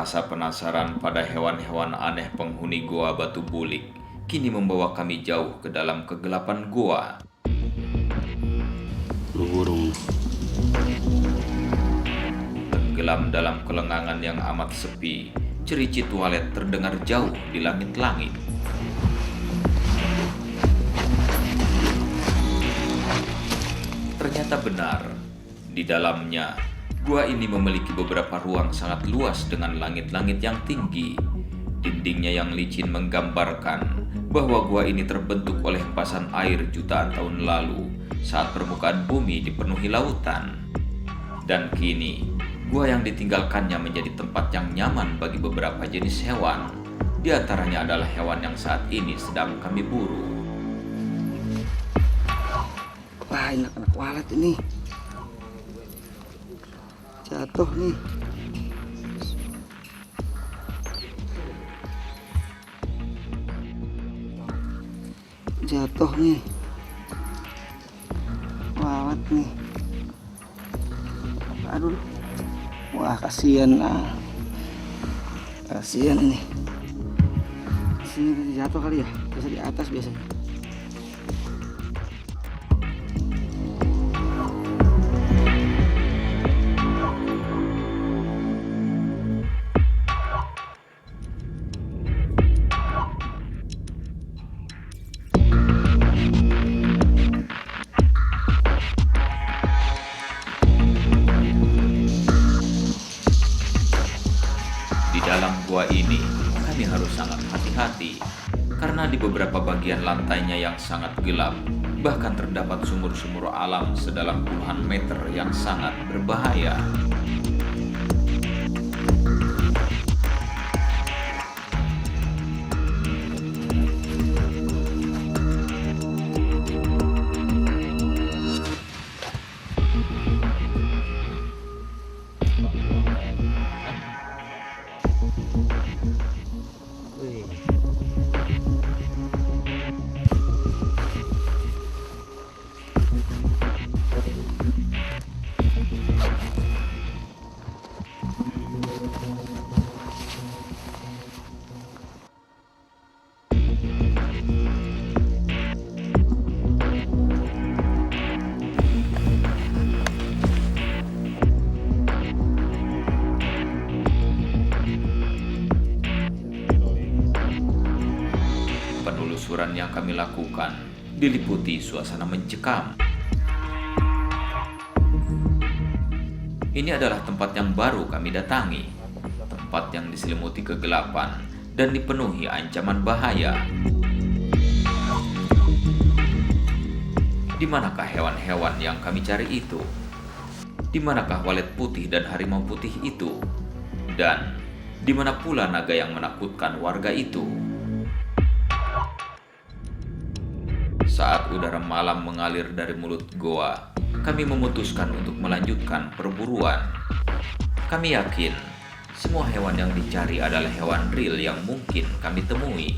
Rasa penasaran pada hewan-hewan aneh penghuni Goa Batu Bulik kini membawa kami jauh ke dalam kegelapan goa. Burung. Tenggelam dalam kelengangan yang amat sepi, cericit walet terdengar jauh di langit-langit. Ternyata benar, di dalamnya, gua ini memiliki beberapa ruang sangat luas dengan langit-langit yang tinggi. Dindingnya yang licin menggambarkan bahwa gua ini terbentuk oleh hempasan air jutaan tahun lalu saat permukaan bumi dipenuhi lautan. Dan kini, gua yang ditinggalkannya menjadi tempat yang nyaman bagi beberapa jenis hewan. Di antaranya adalah hewan yang saat ini sedang kami buru. Wah, ini anak walet ini. Jatuh nih. Jatuh nih. Walet nih. Aduh. Wah, kasihan lah. Kasihan ini. Sini jatuh kali ya. Biasa di atas biasanya. Di dalam gua ini, kami harus sangat hati-hati karena di beberapa bagian lantainya yang sangat gelap, bahkan terdapat sumur-sumur alam sedalam puluhan meter yang sangat berbahaya. Penelusuran yang kami lakukan diliputi suasana mencekam. Ini adalah tempat yang baru kami datangi, tempat yang diselimuti kegelapan dan dipenuhi ancaman bahaya. Di manakah hewan-hewan yang kami cari itu? Di manakah walet putih dan harimau putih itu? Dan di mana pula naga yang menakutkan warga itu? Saat udara malam mengalir dari mulut goa, kami memutuskan untuk melanjutkan perburuan. Kami yakin semua hewan yang dicari adalah hewan real yang mungkin kami temui.